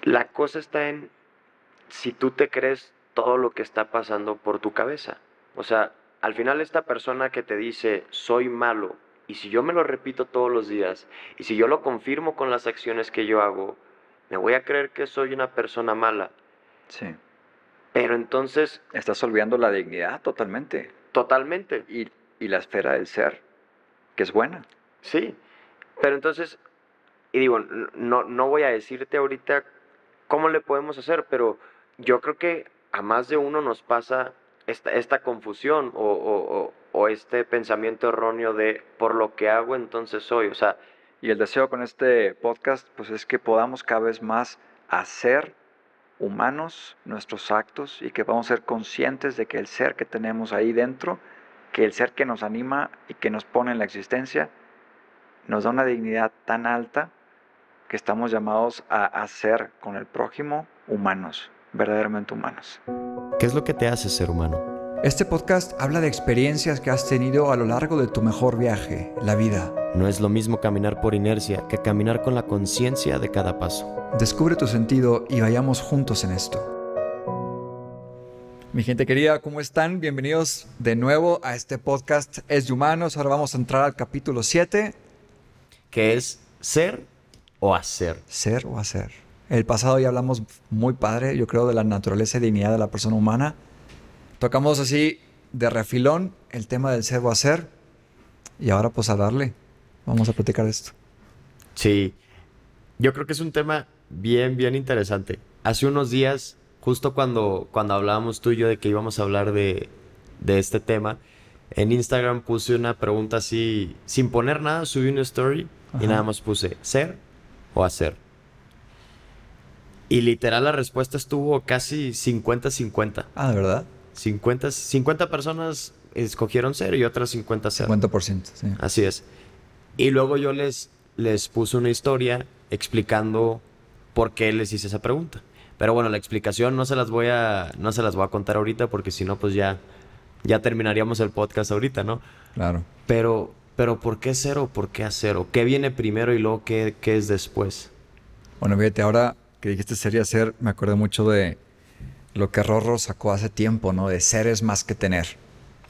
La cosa está en si tú te crees todo lo que está pasando por tu cabeza. O sea, al final esta persona que te dice soy malo, y si yo me lo repito todos los días, y si yo lo confirmo con las acciones que yo hago, me voy a creer que soy una persona mala. Sí. Pero entonces, Estás olvidando la dignidad totalmente. totalmente, Y la esfera del ser, que es buena. sí. Pero entonces, y digo, no voy a decirte ahorita cómo le podemos hacer, pero yo creo que a más de uno nos pasa esta confusión o este pensamiento erróneo de por lo que hago entonces soy. O sea, Y el deseo con este podcast, pues es que podamos cada vez más hacer humanos nuestros actos y que podamos ser conscientes de que el ser que tenemos ahí dentro, que el ser que nos anima y que nos pone en la existencia, nos da una dignidad tan alta que estamos llamados a hacer con el prójimo humanos, verdaderamente humanos. ¿Qué es lo que te hace ser humano? Este podcast habla de experiencias que has tenido a lo largo de tu mejor viaje, la vida. No es lo mismo caminar por inercia que caminar con la conciencia de cada paso. Descubre tu sentido y vayamos juntos en esto. Mi gente querida, ¿cómo están? Bienvenidos de nuevo a este podcast Es de Humanos. Ahora vamos a entrar al capítulo 7. ¿Qué es ser o hacer? Ser o hacer. El pasado ya hablamos muy padre, yo creo, de la naturaleza y dignidad de la persona humana. Tocamos así de refilón el tema del ser o hacer. Y ahora pues a darle. Vamos a platicar de esto. Sí, yo creo que es un tema bien interesante. Hace unos días, justo cuando hablábamos tú y yo de que íbamos a hablar de este tema, en Instagram puse una pregunta así, sin poner nada, subí una story y nada más puse ¿ser o hacer? Y literal la respuesta estuvo casi 50-50. Ah, ¿de verdad? 50 personas escogieron ser y otras 50 ser. 50%, sí. Así es. Y luego yo les puse una historia explicando por qué les hice esa pregunta. Pero bueno, la explicación no se las voy a contar ahorita porque si no, pues ya terminaríamos el podcast ahorita, ¿no? Claro. Pero ¿por qué ser o por qué hacer? ¿O qué viene primero y luego qué es después? Bueno, fíjate, ahora que dijiste ser y hacer, me acordé mucho de lo que Rorro sacó hace tiempo, ¿no? De ser es más que tener.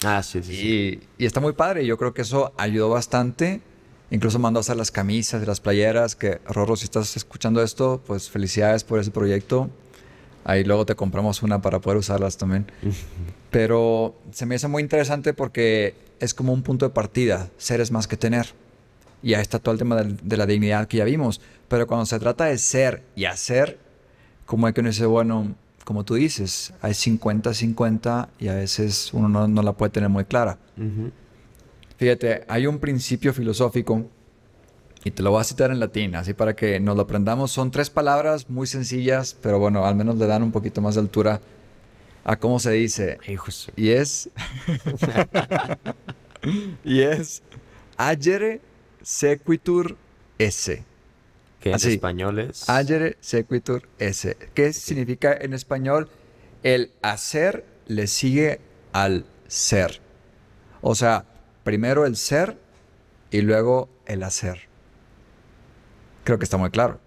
Ah, sí. Y está muy padre. Yo creo que eso ayudó bastante. Incluso mandó a hacer las camisas y las playeras. Que Rorro, si estás escuchando esto, pues felicidades por ese proyecto. Ahí luego te compramos una para poder usarlas también. Pero se me hace muy interesante porque es como un punto de partida. Ser es más que tener. Y ahí está todo el tema de la dignidad que ya vimos. Pero cuando se trata de ser y hacer, como hay que uno dice, bueno, como tú dices, hay 50-50 y a veces uno no la puede tener muy clara. Ujú. Fíjate, hay un principio filosófico y te lo voy a citar en latín, así para que nos lo aprendamos. Son 3 palabras muy sencillas, pero bueno, al menos le dan un poquito más de altura a cómo se dice. Hijos. Y es... y es... Agere sequitur esse. Que en Así. español es... Agere sequitur esse. ¿Qué significa en español? El hacer le sigue al ser. O sea, primero el ser y luego el hacer. Creo que está muy claro.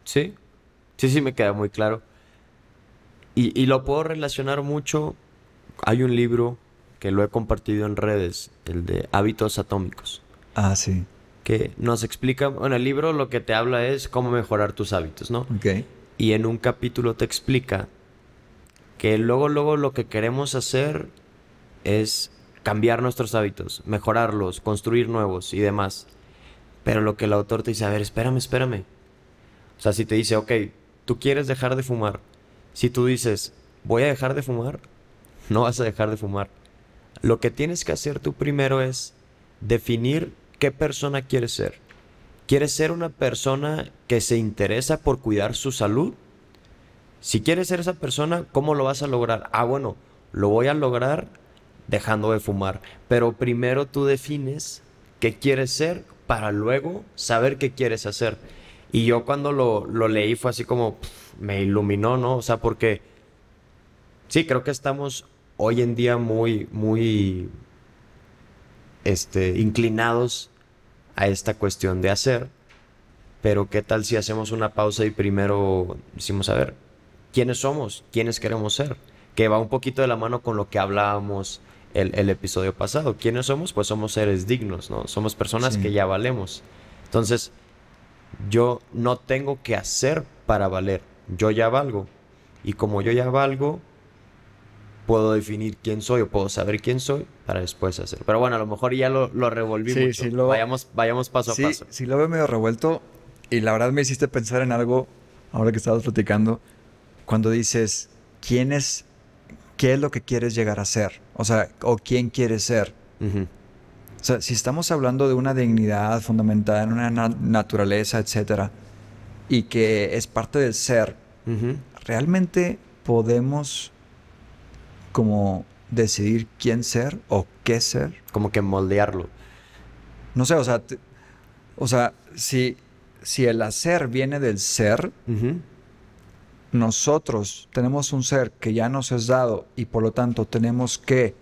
Sí, sí, me queda muy claro. Y lo puedo relacionar mucho. Hay un libro que lo he compartido en redes, el de Hábitos Atómicos, Ah, sí. que nos explica, bueno, el libro lo que te habla es cómo mejorar tus hábitos, ¿no? Ok. Y en un capítulo te explica que luego lo que queremos hacer es cambiar nuestros hábitos, mejorarlos, construir nuevos y demás. Pero lo que el autor te dice, a ver, espérame. O sea, si te dice, ok, tú quieres dejar de fumar. Si tú dices, voy a dejar de fumar, no vas a dejar de fumar. Lo que tienes que hacer tú primero es definir qué persona quieres ser. ¿Quieres ser una persona que se interesa por cuidar su salud? Si quieres ser esa persona, ¿cómo lo vas a lograr? Ah, bueno, lo voy a lograr dejando de fumar. Pero primero tú defines qué quieres ser para luego saber qué quieres hacer. Y yo cuando lo leí fue así como, me iluminó, ¿no? O sea, porque sí, creo que estamos hoy en día muy inclinados a esta cuestión de hacer. pero ¿qué tal si hacemos una pausa y primero decimos, a ver, ¿quiénes somos? ¿Quiénes queremos ser? Que va un poquito de la mano con lo que hablábamos el episodio pasado. ¿Quiénes somos? Pues somos seres dignos, ¿no? Somos personas que Sí. ya valemos. Entonces, yo no tengo que hacer para valer. Yo ya valgo. Y como yo ya valgo, puedo definir quién soy o puedo saber quién soy para después hacer. Pero bueno, a lo mejor ya lo revolví Sí, mucho. Vayamos paso a sí, paso. sí lo veo medio revuelto y la verdad me hiciste pensar en algo ahora que estabas platicando, cuando dices, ¿qué es lo que quieres llegar a ser? O sea, o quién quieres ser. Ujú, O sea, si estamos hablando de una dignidad fundamentada en una naturaleza, etcétera, y que es parte del ser, ujú. ¿realmente podemos como decidir quién ser o qué ser? Como que moldearlo. No sé, o sea, si el hacer viene del ser, Ujú, nosotros tenemos un ser que ya nos es dado y por lo tanto tenemos que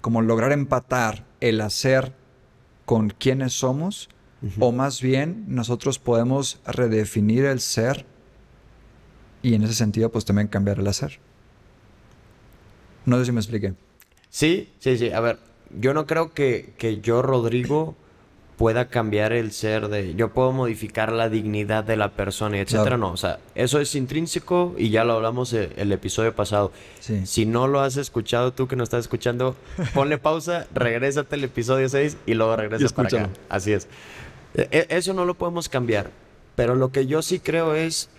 como lograr empatar el hacer con quienes somos, ujú. o más bien nosotros podemos redefinir el ser y en ese sentido pues también cambiar el hacer. No sé si me expliqué. Sí, sí, sí. A ver, yo no creo que yo, Rodrigo, pueda cambiar el ser de... Yo puedo modificar la dignidad de la persona y etcétera. Claro, No, o sea, eso es intrínseco y ya lo hablamos el episodio pasado. sí, Si no lo has escuchado, tú que nos estás escuchando, ponle pausa, regrésate al episodio 6 y luego y regresa para acá. escúchalo. Así es. Eso no lo podemos cambiar. Pero lo que yo sí creo es,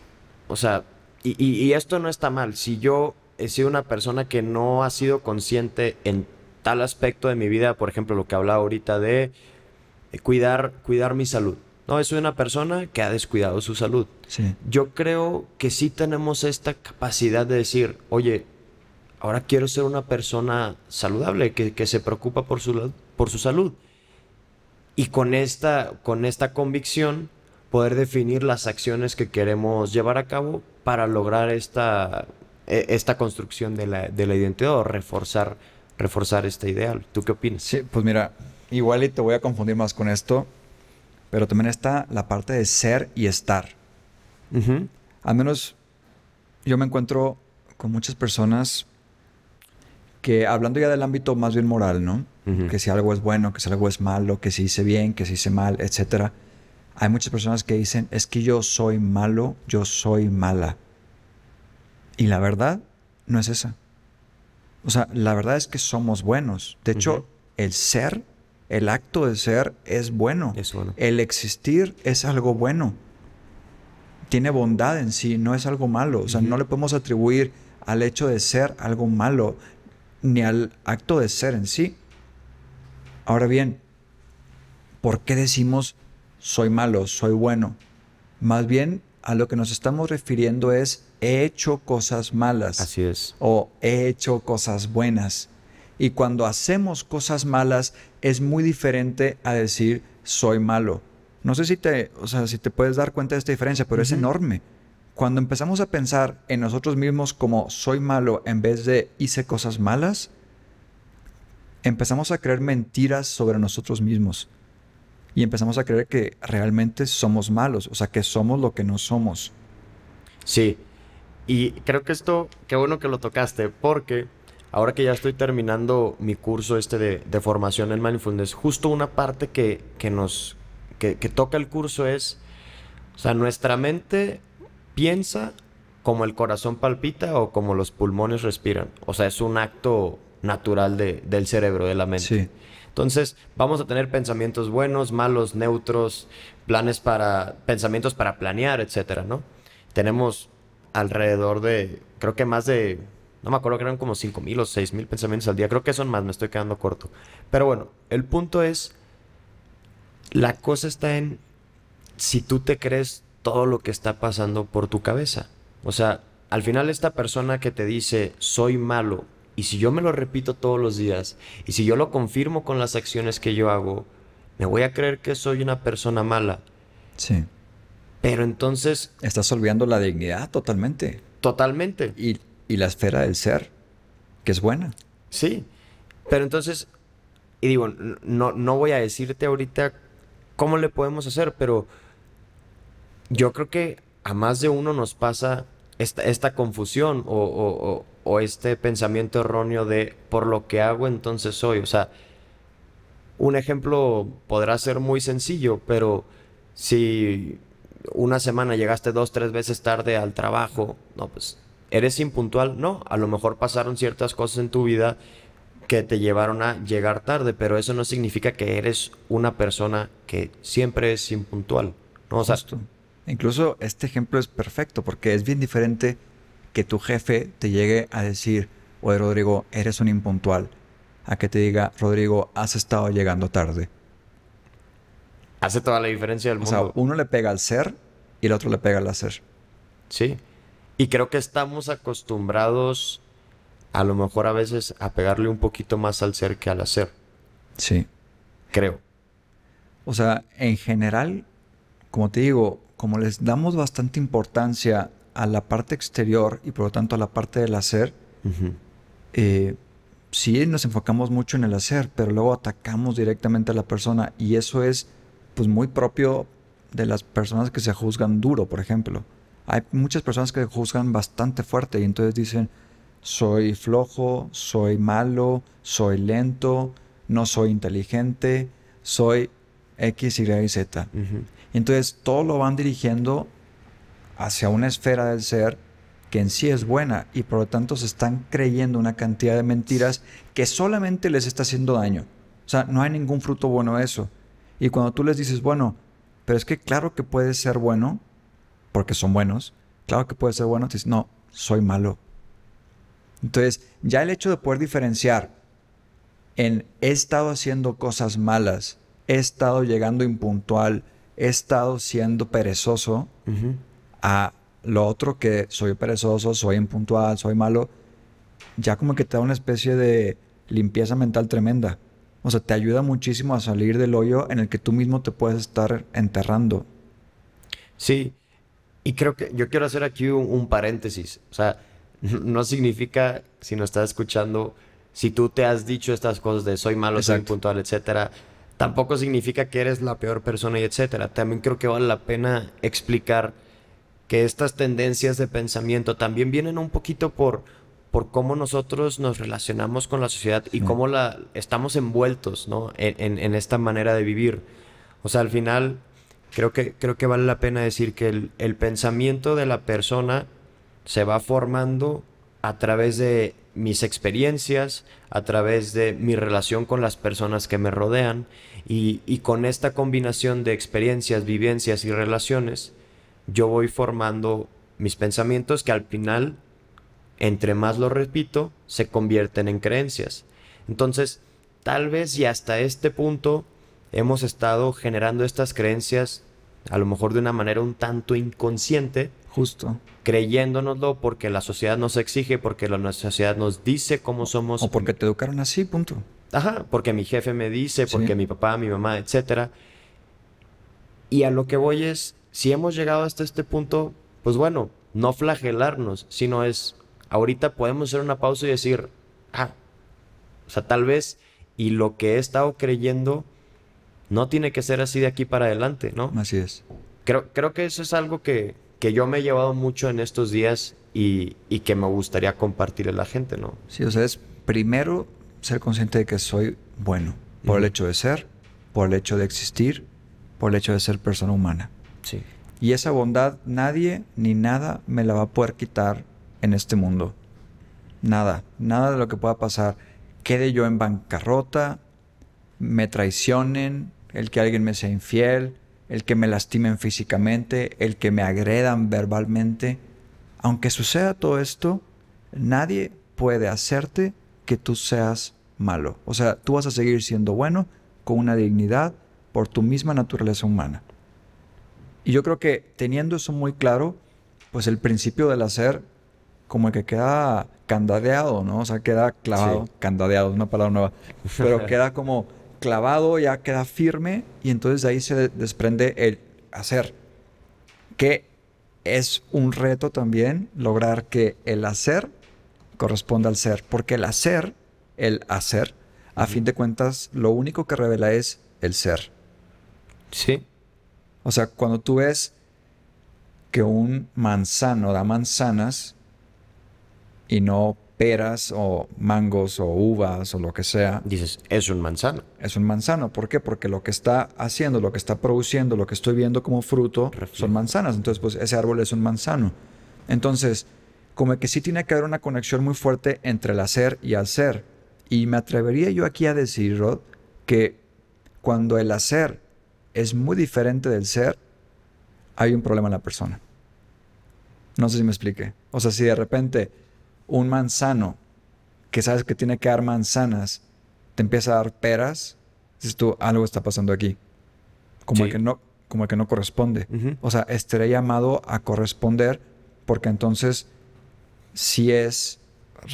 o sea, y esto no está mal. Si yo he sido una persona que no ha sido consciente en tal aspecto de mi vida, por ejemplo, lo que hablaba ahorita de cuidar mi salud. No, soy una persona que ha descuidado su salud. Sí, Yo creo que sí tenemos esta capacidad de decir, oye, ahora quiero ser una persona saludable, que se preocupa por su salud. Y con esta convicción, poder definir las acciones que queremos llevar a cabo para lograr esta construcción de la identidad o reforzar este ideal. ¿Tú qué opinas? sí, pues mira, igual y te voy a confundir más con esto, pero también está la parte de ser y estar. Ujú, Al menos yo me encuentro con muchas personas que hablando ya del ámbito más bien moral, ¿no? ujú, Que si algo es bueno, que si algo es malo, que si hice bien, que si hice mal, etcétera. Hay muchas personas que dicen, es que yo soy malo, yo soy mala. Y la verdad no es esa. O sea, la verdad es que somos buenos. De ujú. hecho, el ser, el acto de ser es bueno. Eso, bueno. El existir es algo bueno. Tiene bondad en sí, no es algo malo. O sea, no Ujú. le podemos atribuir al hecho de ser algo malo, ni al acto de ser en sí. Ahora bien, ¿por qué decimos soy malo, soy bueno? Más bien a lo que nos estamos refiriendo es he hecho cosas malas Así es. o he hecho cosas buenas. Y cuando hacemos cosas malas es muy diferente a decir soy malo. No sé si te puedes dar cuenta de esta diferencia, pero es Ujú. enorme. Cuando empezamos a pensar en nosotros mismos como soy malo en vez de hice cosas malas, empezamos a creer mentiras sobre nosotros mismos y empezamos a creer que realmente somos malos, o sea, que somos lo que no somos. Sí, y creo que esto, qué bueno que lo tocaste, porque ahora que ya estoy terminando mi curso de formación en mindfulness, justo una parte que toca el curso es, o sea, nuestra mente piensa como el corazón palpita o como los pulmones respiran. O sea, es un acto natural del cerebro, de la mente. Sí, Entonces, vamos a tener pensamientos buenos, malos, neutros, pensamientos para planear, etcétera, ¿no? Tenemos alrededor de, creo que más de, no me acuerdo que eran como 5,000 o 6,000 pensamientos al día. Creo que son más, me estoy quedando corto. Pero bueno, el punto es, la cosa está en si tú te crees todo lo que está pasando por tu cabeza. O sea, al final esta persona que te dice, soy malo, y si yo me lo repito todos los días, y si yo lo confirmo con las acciones que yo hago, me voy a creer que soy una persona mala. sí. Pero entonces, Estás olvidando la dignidad totalmente totalmente, y la esfera del ser, que es buena. sí. Pero entonces, y digo, no voy a decirte ahorita cómo le podemos hacer, pero yo creo que a más de uno nos pasa esta confusión o este pensamiento erróneo de por lo que hago entonces soy. O sea, un ejemplo podrá ser muy sencillo, pero si una semana llegaste 2, 3 veces tarde al trabajo, no, pues eres impuntual. No, a lo mejor pasaron ciertas cosas en tu vida que te llevaron a llegar tarde, pero eso no significa que eres una persona que siempre es impuntual, ¿no? O sea, Justo. Incluso este ejemplo es perfecto porque es bien diferente que tu jefe te llegue a decir, oye Rodrigo, eres un impuntual, a que te diga, Rodrigo, has estado llegando tarde. hace toda la diferencia del O sea, mundo. uno le pega al ser y el otro le pega al hacer. Sí. Y creo que estamos acostumbrados a lo mejor a veces a pegarle un poquito más al ser que al hacer. Sí. Creo. O sea, en general, como te digo, como les damos bastante importancia a la parte exterior y por lo tanto a la parte del hacer, Ujú. eh, sí nos enfocamos mucho en el hacer, pero luego atacamos directamente a la persona y eso es pues muy propio de las personas que se juzgan duro, por ejemplo. Hay muchas personas que juzgan bastante fuerte y entonces dicen, soy flojo, soy malo, soy lento, no soy inteligente, soy X, Y y Z. Ujú. Y entonces todo lo van dirigiendo hacia una esfera del ser que en sí es buena y por lo tanto se están creyendo una cantidad de mentiras que solamente les está haciendo daño. O sea, no hay ningún fruto bueno de eso. Y cuando tú les dices, bueno, pero es que claro que puede ser bueno, porque son buenos, claro que puede ser bueno, te dices, no, soy malo. Entonces, ya el hecho de poder diferenciar en he estado haciendo cosas malas, he estado llegando impuntual, he estado siendo perezoso, Ujú. a lo otro que soy perezoso, soy impuntual, soy malo, ya como que te da una especie de limpieza mental tremenda. O sea, te ayuda muchísimo a salir del hoyo en el que tú mismo te puedes estar enterrando. Sí, y creo que yo quiero hacer aquí un paréntesis. O sea, no significa, si nos estás escuchando, si tú te has dicho estas cosas de soy malo, soy Exacto. impuntual, etcétera, tampoco significa que eres la peor persona y etcétera. También creo que vale la pena explicar que estas tendencias de pensamiento también vienen un poquito por cómo nosotros nos relacionamos con la sociedad y Sí. cómo estamos envueltos, ¿no? En esta manera de vivir. O sea, al final, creo que vale la pena decir que el pensamiento de la persona se va formando a través de mis experiencias, a través de mi relación con las personas que me rodean y con esta combinación de experiencias, vivencias y relaciones, yo voy formando mis pensamientos que al final, entre más lo repito, se convierten en creencias. Entonces, tal vez y hasta este punto hemos estado generando estas creencias, a lo mejor de una manera un tanto inconsciente, Justo. creyéndonoslo porque la sociedad nos exige, porque la sociedad nos dice cómo O somos. porque te educaron así, punto. Ajá, porque mi jefe me dice, porque Sí. mi papá, mi mamá, etcétera. Y a lo que voy es, si hemos llegado hasta este punto, pues bueno, no flagelarnos, sino es, ahorita podemos hacer una pausa y decir, ah, o sea, tal vez, y lo que he estado creyendo no tiene que ser así de aquí para adelante, ¿no? Así es. Creo que eso es algo que yo me he llevado mucho en estos días y que me gustaría compartir a la gente, ¿no? Sí, o sea, es primero ser consciente de que soy bueno. Por el Ujú. hecho de ser, por el hecho de existir, por el hecho de ser persona humana. Sí. Y esa bondad nadie ni nada me la va a poder quitar en este mundo. Nada, nada de lo que pueda pasar. Quede yo en bancarrota, me traicionen, el que alguien me sea infiel, el que me lastimen físicamente, el que me agredan verbalmente. Aunque suceda todo esto, nadie puede hacerte que tú seas malo. O sea, tú vas a seguir siendo bueno con una dignidad por tu misma naturaleza humana. Y yo creo que teniendo eso muy claro, pues el principio del hacer como que queda candadeado, ¿no? O sea, queda clavado. Sí. Candadeado es una palabra nueva. Pero queda como clavado, ya queda firme y entonces de ahí se desprende el hacer. Que es un reto también lograr que el hacer corresponda al ser. Porque el hacer, a fin de cuentas, lo único que revela es el ser. Sí. O sea, cuando tú ves que un manzano da manzanas y no peras o mangos o uvas o lo que sea, Dices, es un manzano. es un manzano. ¿Por qué? Porque lo que está haciendo, lo que está produciendo, lo que estoy viendo como fruto Reflejo. son manzanas. Entonces, pues ese árbol es un manzano. Entonces, como que sí tiene que haber una conexión muy fuerte entre el hacer y el ser. Y me atrevería yo aquí a decir, Rod, que cuando el hacer es muy diferente del ser, hay un problema en la persona. No sé si me explique. O sea, si de repente un manzano que sabes que tiene que dar manzanas te empieza a dar peras, dices tú, algo está pasando aquí. Como Sí. el que no corresponde. Ujú. O sea, estaré llamado a corresponder porque entonces sí es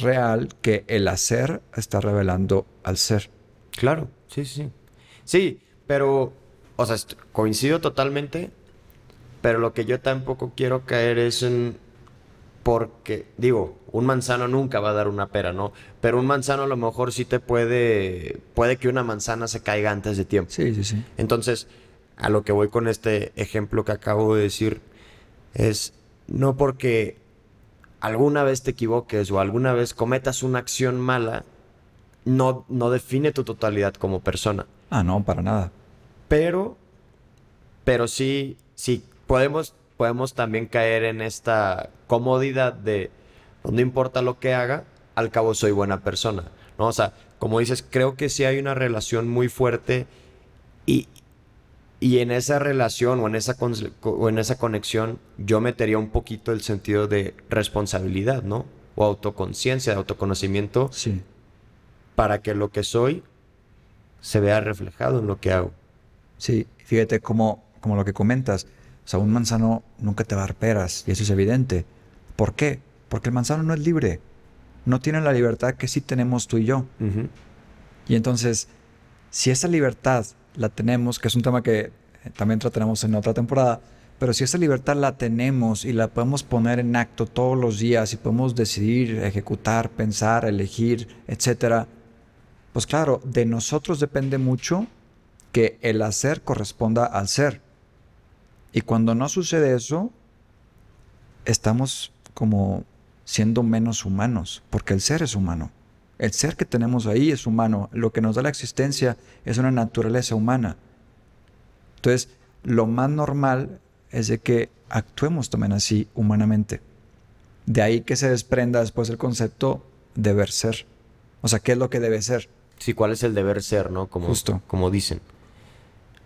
real que el hacer está revelando al ser. Claro, sí, sí, sí. Sí, pero, o sea, coincido totalmente, pero lo que yo tampoco quiero caer es en, porque, digo, un manzano nunca va a dar una pera, ¿no? Pero un manzano a lo mejor sí puede que una manzana se caiga antes de tiempo. Sí, sí, sí. Entonces, a lo que voy con este ejemplo que acabo de decir es, no porque alguna vez te equivoques o alguna vez cometas una acción mala, no define tu totalidad como persona. Ah, no, para nada. Pero, pero sí, podemos también caer en esta comodidad de pues, no importa lo que haga, al cabo soy buena persona, ¿no? O sea, como dices, creo que sí hay una relación muy fuerte y, y en esa relación o en esa conexión yo metería un poquito el sentido de responsabilidad, ¿no? O autoconciencia, de autoconocimiento, Sí. para que lo que soy se vea reflejado en lo que hago. Sí, fíjate como lo que comentas. O sea, un manzano nunca te va a dar peras, y eso es evidente. ¿Por qué? Porque el manzano no es libre. No tiene la libertad que sí tenemos tú y yo. Ujú. Y entonces, si esa libertad la tenemos, que es un tema que también trataremos en otra temporada, pero si esa libertad la tenemos y la podemos poner en acto todos los días y podemos decidir, ejecutar, pensar, elegir, etcétera, pues claro, de nosotros depende mucho que el hacer corresponda al ser. Y cuando no sucede eso, estamos como siendo menos humanos, porque el ser es humano. El ser que tenemos ahí es humano. Lo que nos da la existencia es una naturaleza humana. Entonces, lo más normal es de que actuemos también así humanamente. De ahí que se desprenda después el concepto deber ser. O sea, ¿qué es lo que debe ser? Sí, ¿cuál es el deber ser, no? Justo. Como dicen.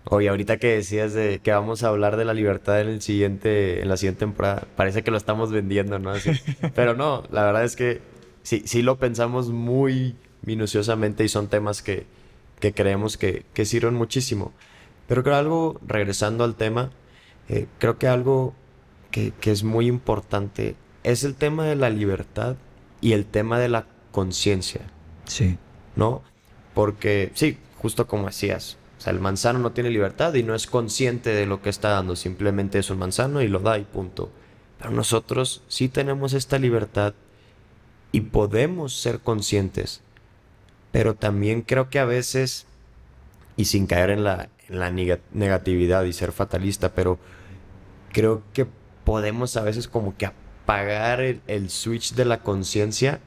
Oye, ahorita que decías de que vamos a hablar de la libertad en la siguiente temporada, parece que lo estamos vendiendo, ¿no? Así. Pero no, la verdad es que sí lo pensamos muy minuciosamente y son temas que creemos que sirven muchísimo. Pero creo algo, regresando al tema, creo que algo que es muy importante es el tema de la libertad y el tema de la conciencia. Sí. ¿No? Porque, sí, justo como decías, o sea, el manzano no tiene libertad y no es consciente de lo que está dando, simplemente es un manzano y lo da y punto. Pero nosotros sí tenemos esta libertad y podemos ser conscientes, pero también creo que a veces, y sin caer en la negatividad y ser fatalista, pero creo que podemos a veces como que apagar el switch de la conciencia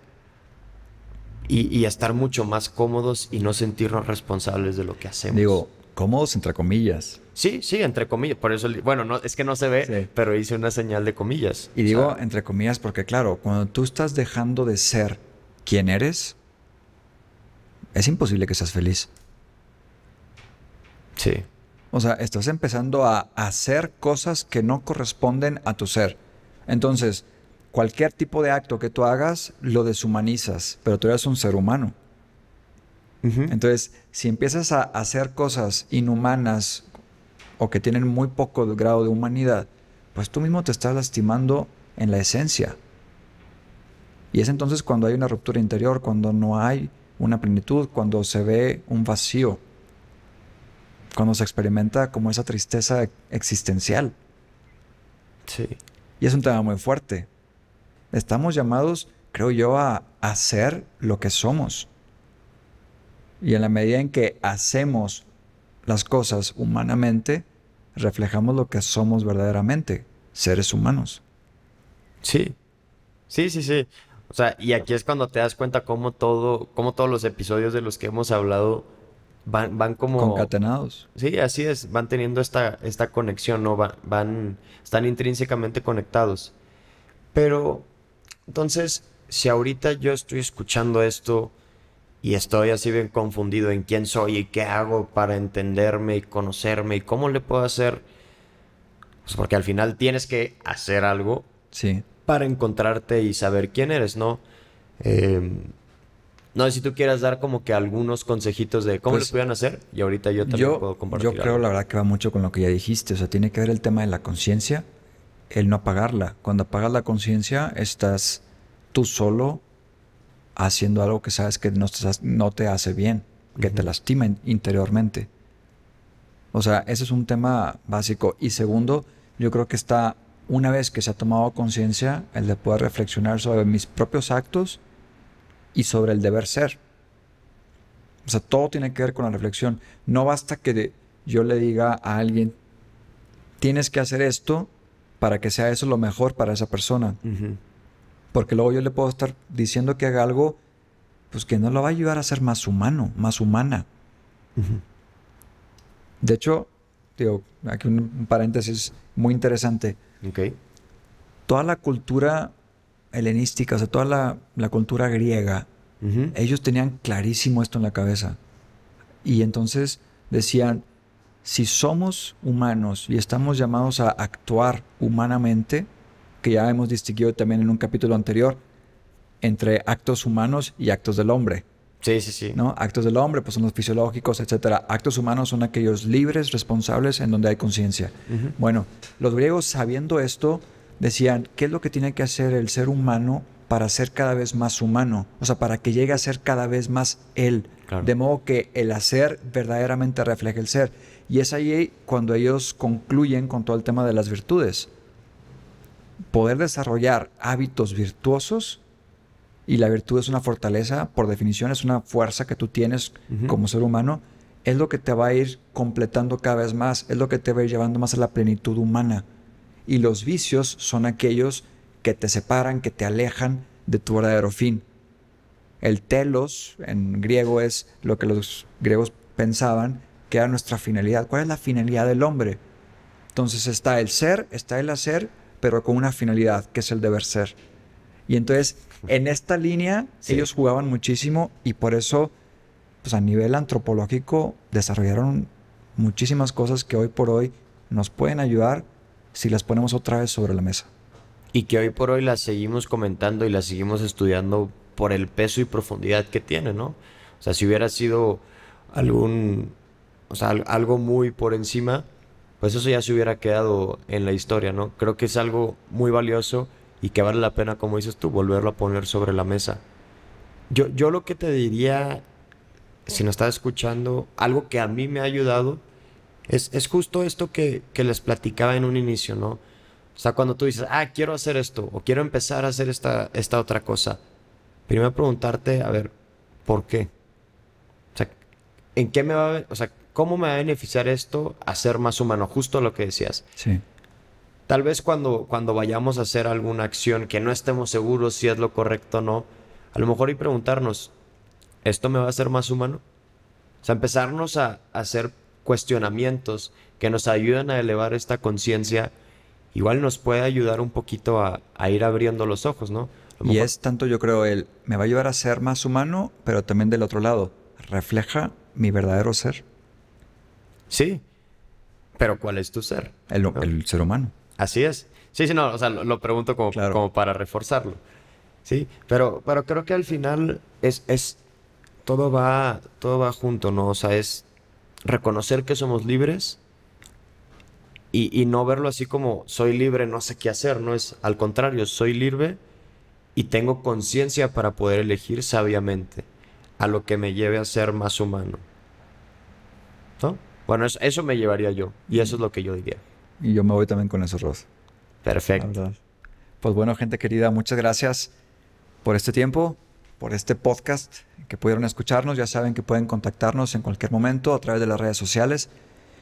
y estar mucho más cómodos y no sentirnos responsables de lo que hacemos. Digo, cómodos entre comillas. Sí, entre comillas. Por eso, bueno, no, es que no se ve, Sí. pero hice una señal de comillas. Y O digo sea, entre comillas porque claro, cuando tú estás dejando de ser quien eres, es imposible que seas feliz. sí, O sea, estás empezando a hacer cosas que no corresponden a tu ser. Entonces, cualquier tipo de acto que tú hagas, lo deshumanizas, pero tú eres un ser humano. Ujú. Entonces, si empiezas a hacer cosas inhumanas o que tienen muy poco grado de humanidad, pues tú mismo te estás lastimando en la esencia. Y es entonces cuando hay una ruptura interior, cuando no hay una plenitud, cuando se ve un vacío, cuando se experimenta como esa tristeza existencial. Sí. Y es un tema muy fuerte. Estamos llamados, creo yo, a hacer lo que somos. Y en la medida en que hacemos las cosas humanamente, reflejamos lo que somos verdaderamente. seres humanos. Sí, sí, sí, sí. O sea, y aquí es cuando te das cuenta cómo todos los episodios de los que hemos hablado van como... Concatenados. Sí, así es, van teniendo esta conexión, ¿no? Están intrínsecamente conectados. Pero, entonces, si ahorita yo estoy escuchando esto y estoy así bien confundido en quién soy y qué hago para entenderme y conocerme y cómo le puedo hacer, pues porque al final tienes que hacer algo Sí. para encontrarte y saber quién eres, ¿no? Eh, no sé si tú quieras dar como que algunos consejitos de cómo le Pues pudieran hacer y ahorita yo también puedo compartir yo creo algo. la verdad que va mucho con lo que ya dijiste. O sea, tiene que ver el tema de la conciencia, el no apagarla. Cuando apagas la conciencia, estás tú solo haciendo algo que sabes que no te hace bien, que te Ujú. lastima interiormente. O sea, ese es un tema básico. Y segundo, yo creo que está, una vez que se ha tomado conciencia, el de poder reflexionar sobre mis propios actos y sobre el deber ser. O sea, todo tiene que ver con la reflexión. No basta que yo le diga a alguien, tienes que hacer esto para que sea eso lo mejor para esa persona. Ujú. Porque luego yo le puedo estar diciendo que haga algo, pues que no lo va a ayudar a ser más humano, más humana. Ujú. De hecho, digo, aquí un paréntesis muy interesante. Ok. Toda la cultura helenística, o sea, toda la cultura griega, Ujú. ellos tenían clarísimo esto en la cabeza. Y entonces decían, si somos humanos y estamos llamados a actuar humanamente, que ya hemos distinguido también en un capítulo anterior, entre actos humanos y actos del hombre, Sí, sí, sí. ¿no? Actos del hombre pues son los fisiológicos, etcétera. Actos humanos son aquellos libres, responsables, en donde hay conciencia. Ujú. Bueno, los griegos, sabiendo esto, decían, ¿qué es lo que tiene que hacer el ser humano para ser cada vez más humano? O sea, para que llegue a ser cada vez más él. Claro. De modo que el hacer verdaderamente refleje el ser. Y es ahí cuando ellos concluyen con todo el tema de las virtudes. Poder desarrollar hábitos virtuosos, y la virtud es una fortaleza, por definición es una fuerza que tú tienes Ujú. como ser humano, es lo que te va a ir completando cada vez más, es lo que te va a ir llevando más a la plenitud humana. Y los vicios son aquellos que te separan, que te alejan de tu verdadero fin. El telos en griego es lo que los griegos pensaban que era nuestra finalidad. ¿Cuál es la finalidad del hombre? Entonces está el ser, está el hacer, pero con una finalidad, que es el deber ser. Y entonces, en esta línea, Sí. ellos jugaban muchísimo y por eso, pues a nivel antropológico, desarrollaron muchísimas cosas que hoy por hoy nos pueden ayudar si las ponemos otra vez sobre la mesa. Y que hoy por hoy las seguimos comentando y las seguimos estudiando por el peso y profundidad que tiene, ¿no? O sea, si hubiera sido o sea, algo muy por encima, pues eso ya se hubiera quedado en la historia, ¿no? Creo que es algo muy valioso y que vale la pena, como dices tú, volverlo a poner sobre la mesa. Yo lo que te diría, si nos estás escuchando, algo que a mí me ha ayudado, es justo esto que les platicaba en un inicio, ¿no? O sea, cuando tú dices, quiero hacer esto, o quiero empezar a hacer esta otra cosa, primero preguntarte, a ver, ¿por qué? O sea, ¿en qué o sea, cómo me va a beneficiar esto a ser más humano? Justo lo que decías. Sí. Tal vez cuando vayamos a hacer alguna acción que no estemos seguros si es lo correcto o no, a lo mejor y preguntarnos, ¿esto me va a hacer más humano? O sea, empezarnos a hacer cuestionamientos que nos ayuden a elevar esta conciencia, igual nos puede ayudar un poquito a ir abriendo los ojos, ¿no? A lo Y mejor- es tanto, yo creo, me va a ayudar a ser más humano, pero también del otro lado, refleja mi verdadero ser, Sí, pero ¿cuál es tu ser? el, ¿No? el ser humano. Así es. Sí, sí, no, o sea, lo pregunto Claro. como para reforzarlo. Sí, pero creo que al final todo va junto, ¿no? O sea, es reconocer que somos libres y no verlo así como soy libre, no sé qué hacer, no es al contrario, soy libre y tengo conciencia para poder elegir sabiamente a lo que me lleve a ser más humano, ¿no? Bueno, eso me llevaría yo y eso es lo que yo diría. Y yo me voy también con eso, Ross. La Perfecto. verdad. Pues bueno, gente querida, muchas gracias por este tiempo, por este podcast, que pudieron escucharnos. Ya saben que pueden contactarnos en cualquier momento a través de las redes sociales.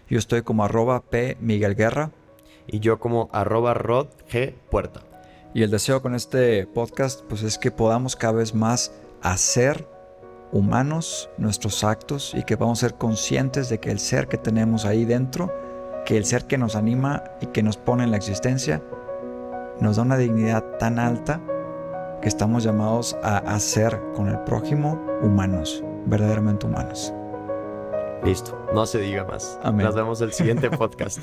Yo estoy como @PMiguelGuerra. y yo como @rodgpuerta. Y el deseo con este podcast pues es que podamos cada vez más hacer humanos nuestros actos y que vamos a ser conscientes de que el ser que tenemos ahí dentro, que el ser que nos anima y que nos pone en la existencia, nos da una dignidad tan alta que estamos llamados a hacer con el prójimo humanos, verdaderamente humanos. Listo, no se diga más. Amén. Nos vemos el siguiente podcast.